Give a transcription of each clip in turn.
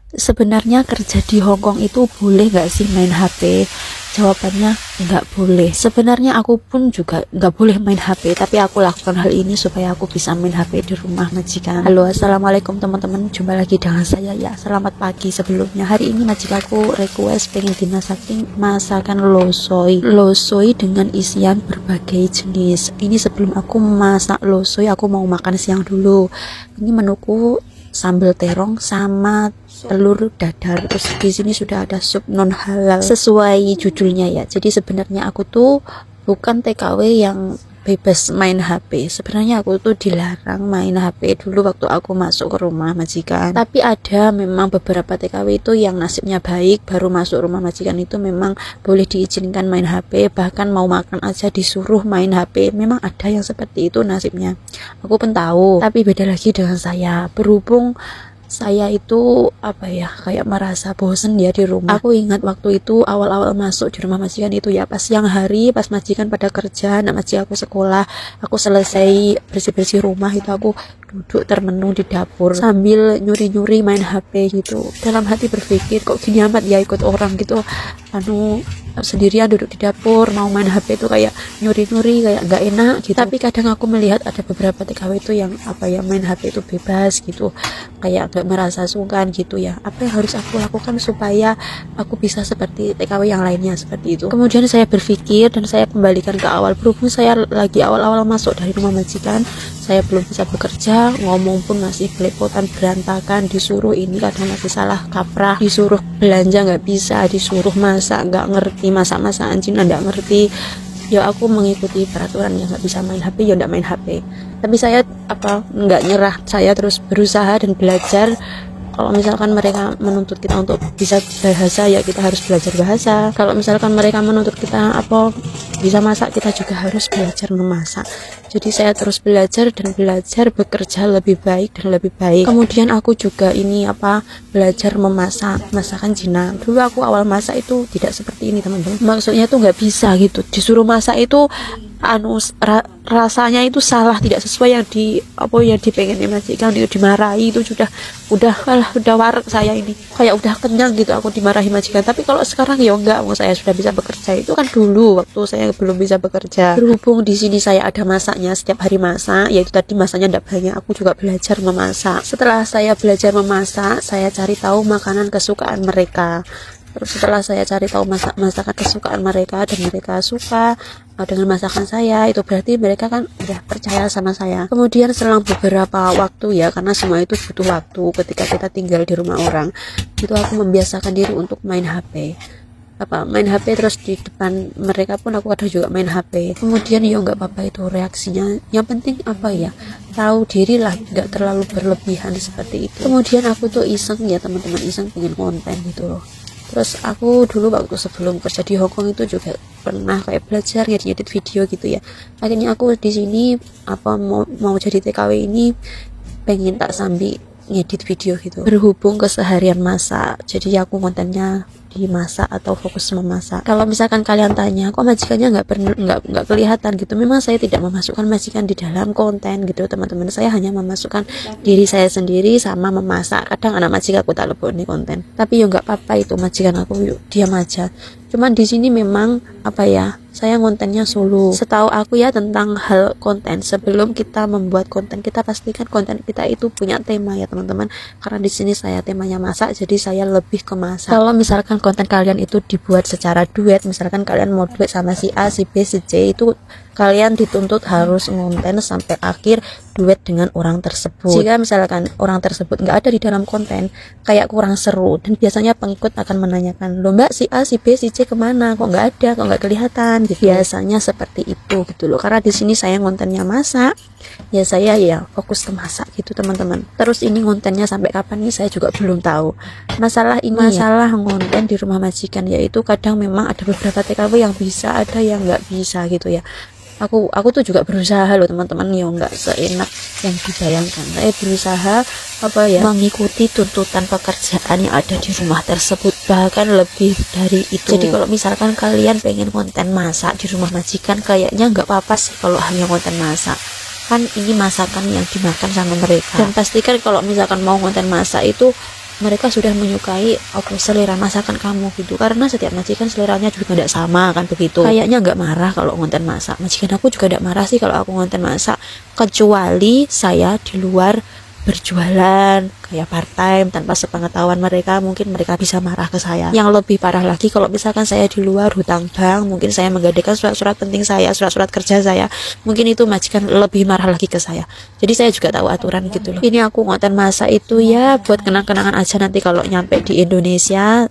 Sebenarnya kerja di Hong Kong itu boleh nggak sih main HP? Jawabannya nggak boleh. Sebenarnya aku pun juga nggak boleh main HP, tapi aku lakukan hal ini supaya aku bisa main HP di rumah majikan. Halo, assalamualaikum teman-teman, jumpa lagi dengan saya ya. Selamat pagi sebelumnya. Hari ini majikanku request pengen dimasakin masakan losoi dengan isian berbagai jenis. Ini sebelum aku masak losoi, aku mau makan siang dulu. Ini menuku sambal terong sama telur dadar. Terus di sini sudah ada sup non halal sesuai judulnya ya. Jadi sebenarnya aku tuh bukan TKW yang bebas main HP. Sebenarnya aku tuh dilarang main HP dulu waktu aku masuk ke rumah majikan. Tapi ada memang beberapa TKW itu yang nasibnya baik, baru masuk rumah majikan itu memang boleh diizinkan main HP, bahkan mau makan aja disuruh main HP. Memang ada yang seperti itu nasibnya. Aku pun tahu, tapi beda lagi dengan saya. Berhubung saya itu kayak merasa bosen ya di rumah. Aku ingat waktu itu awal-awal masuk di rumah majikan itu ya, pas siang hari, pas majikan pada kerja, anak majikan aku sekolah, aku selesai bersih-bersih rumah itu aku duduk termenung di dapur sambil nyuri-nyuri main HP gitu. Dalam hati berpikir, kok gini amat ya ikut orang gitu, sendirian duduk di dapur mau main HP itu kayak nyuri-nyuri, kayak gak enak gitu. Tapi kadang aku melihat ada beberapa TKW itu yang main HP itu bebas gitu, kayak gak merasa sungkan gitu ya. Apa yang harus aku lakukan supaya aku bisa seperti TKW yang lainnya seperti itu? Kemudian saya berpikir dan saya kembalikan ke awal. Berhubung saya lagi awal-awal masuk dari rumah majikan, saya belum bisa bekerja, ngomong pun masih belepotan berantakan, disuruh ini kadang masih salah kaprah, disuruh belanja nggak bisa, disuruh masak nggak ngerti, masak-masakan Cina nggak ngerti. Ya aku mengikuti peraturan, yang nggak bisa main HP ya nggak main HP. Tapi saya nggak nyerah, saya terus berusaha dan belajar. Kalau misalkan mereka menuntut kita untuk bisa bahasa, ya kita harus belajar bahasa. Kalau misalkan mereka menuntut kita bisa masak, kita juga harus belajar memasak. Jadi saya terus belajar dan belajar bekerja lebih baik dan lebih baik. Kemudian aku juga belajar memasak masakan Cina. Dulu aku awal masak itu tidak seperti ini teman-teman. Maksudnya tuh nggak bisa gitu. Disuruh masak itu rasanya itu salah, tidak sesuai yang dipengen majikan, itu dimarahi. Itu udah warak saya ini, kayak udah kenyang gitu aku dimarahi majikan. Tapi kalau sekarang ya enggak, saya sudah bisa bekerja. Itu kan dulu waktu saya belum bisa bekerja. Berhubung di sini saya ada masaknya, setiap hari masak, yaitu tadi masaknya tidak banyak, aku juga belajar memasak. Setelah saya belajar memasak, saya cari tahu makanan kesukaan mereka. Terus setelah saya cari tahu masakan kesukaan mereka dan mereka suka dengan masakan saya, itu berarti mereka kan udah percaya sama saya. Kemudian selang beberapa waktu ya, karena semua itu butuh waktu ketika kita tinggal di rumah orang, itu aku membiasakan diri untuk main HP. Main HP terus di depan mereka pun aku kadang juga main HP. Kemudian ya nggak apa-apa itu reaksinya. Yang penting tahu diri lah, nggak terlalu berlebihan seperti itu. Kemudian aku tuh iseng ya teman-teman, iseng pengen konten gitu loh. Terus aku dulu waktu sebelum kerja di Hong Kong itu juga pernah kayak belajar ngedit video gitu ya. Akhirnya aku di sini mau jadi TKW ini pengen tak sambil ngedit video gitu. Berhubung keseharian masak, jadi aku kontennya dimasak atau fokus memasak. Kalau misalkan kalian tanya, kok majikannya nggak kelihatan gitu, memang saya tidak memasukkan majikan di dalam konten gitu teman-teman. Saya hanya memasukkan diri saya sendiri sama memasak. Kadang anak majikan aku tak lebih konten, tapi ya nggak apa-apa, itu majikan aku yuk diam aja. Cuman di sini memang saya kontennya solo. Setahu aku ya tentang hal konten, sebelum kita membuat konten, kita pastikan konten kita itu punya tema ya teman-teman. Karena di sini saya temanya masak, jadi saya lebih ke masak. Kalau misalkan konten kalian itu dibuat secara duet, misalkan kalian mau duet sama si A, si B, si C, itu kalian dituntut harus ngonten sampai akhir duet dengan orang tersebut. Jika misalkan orang tersebut nggak ada di dalam konten, kayak kurang seru, dan biasanya pengikut akan menanyakan, loh mbak, si A, si B, si C kemana, kok nggak ada, kok nggak kelihatan gitu. Biasanya seperti itu gitu loh. Karena di sini saya kontennya masak, ya saya fokus ke masak gitu teman-teman. Terus ini kontennya sampai kapan nih saya juga belum tahu. Masalah konten di rumah majikan, yaitu kadang memang ada beberapa TKW yang bisa, ada yang nggak bisa gitu ya. Aku tuh juga berusaha loh teman-teman, ya nggak seenak yang dibayangkan. Saya berusaha mengikuti tuntutan pekerjaan yang ada di rumah tersebut, bahkan lebih dari itu. Jadi kalau misalkan kalian pengen konten masak di rumah majikan, kayaknya nggak apa-apa sih kalau hanya konten masak. Kan ini masakan yang dimakan sama mereka. Dan pastikan kalau misalkan mau konten masak itu mereka sudah menyukai selera masakan kamu gitu, karena setiap majikan seleranya juga tidak sama kan begitu. Kayaknya nggak marah kalau ngonten masak, majikan aku juga tidak marah sih kalau aku ngonten masak, kecuali saya di luar berjualan kayak part time tanpa sepengetahuan mereka, mungkin mereka bisa marah ke saya. Yang lebih parah lagi kalau misalkan saya di luar hutang bank, mungkin saya menggadaikan surat-surat penting saya, surat-surat kerja saya, mungkin itu majikan lebih marah lagi ke saya. Jadi saya juga tahu aturan gitu loh. Ini aku ngonten masak itu ya buat kenang-kenangan aja, nanti kalau nyampe di Indonesia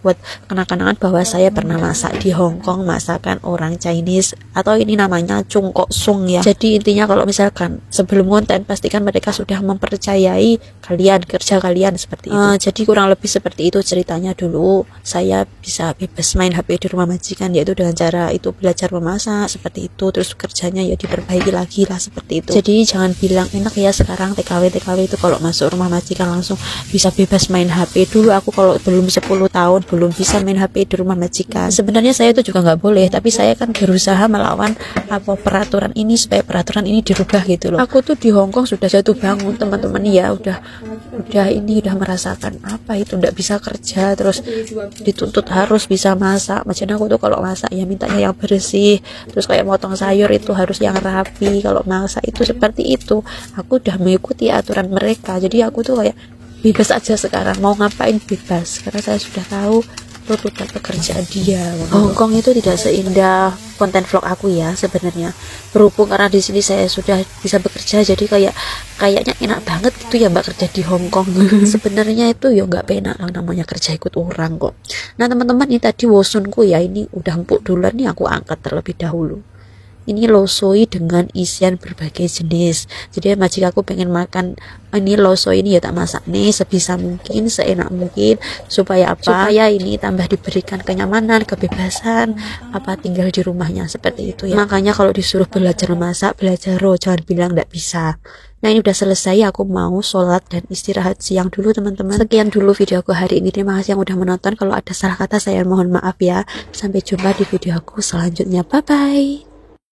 buat kenang-kenangan bahwa saya pernah masak di Hong Kong, masakan orang Chinese, atau ini namanya Chung Kok Sung ya. Jadi intinya kalau misalkan sebelum konten pastikan mereka sudah mempercayai kerja kalian seperti itu. Jadi kurang lebih seperti itu ceritanya. Dulu saya bisa bebas main HP di rumah majikan, yaitu dengan cara itu belajar memasak seperti itu, terus kerjanya ya diperbaiki lagi lah seperti itu. Jadi jangan bilang enak ya sekarang TKW itu kalau masuk rumah majikan langsung bisa bebas main HP. Dulu aku kalau belum 10 tahun belum bisa main HP di rumah majikan. Sebenarnya saya itu juga nggak boleh, tapi saya kan berusaha melawan peraturan ini supaya peraturan ini dirubah gitu loh. Aku tuh di Hong Kong sudah jatuh bangun teman-teman ya, udah merasakan itu nggak bisa kerja, terus dituntut harus bisa masak. Macam aku tuh kalau masak ya mintanya yang bersih, terus kayak motong sayur itu harus yang rapi, kalau masak itu seperti itu. Aku udah mengikuti aturan mereka, jadi aku tuh kayak bebas aja sekarang, mau ngapain bebas, karena saya sudah tahu tuntutan pekerjaan dia. Hongkong itu tidak seindah konten vlog aku ya sebenarnya, berhubung karena di sini saya sudah bisa bekerja, jadi kayaknya enak banget gitu ya mbak kerja di Hongkong. Sebenarnya itu ya nggak penak lah, namanya kerja ikut orang kok. Nah teman-teman, ini tadi wosunku ya, ini udah empuk duluan nih, aku angkat terlebih dahulu. Ini lo soi dengan isian berbagai jenis. Jadi majikan aku pengen makan ini lo soi ini ya tak masak nih sebisa mungkin, seenak mungkin, supaya supaya ini tambah diberikan kenyamanan, kebebasan tinggal di rumahnya seperti itu ya. Makanya kalau disuruh belajar memasak, belajar jangan bilang nggak bisa. Nah ini udah selesai, aku mau sholat dan istirahat siang dulu teman-teman. Sekian dulu video aku hari ini, terima kasih yang udah menonton. Kalau ada salah kata saya mohon maaf ya. Sampai jumpa di video aku selanjutnya, bye bye.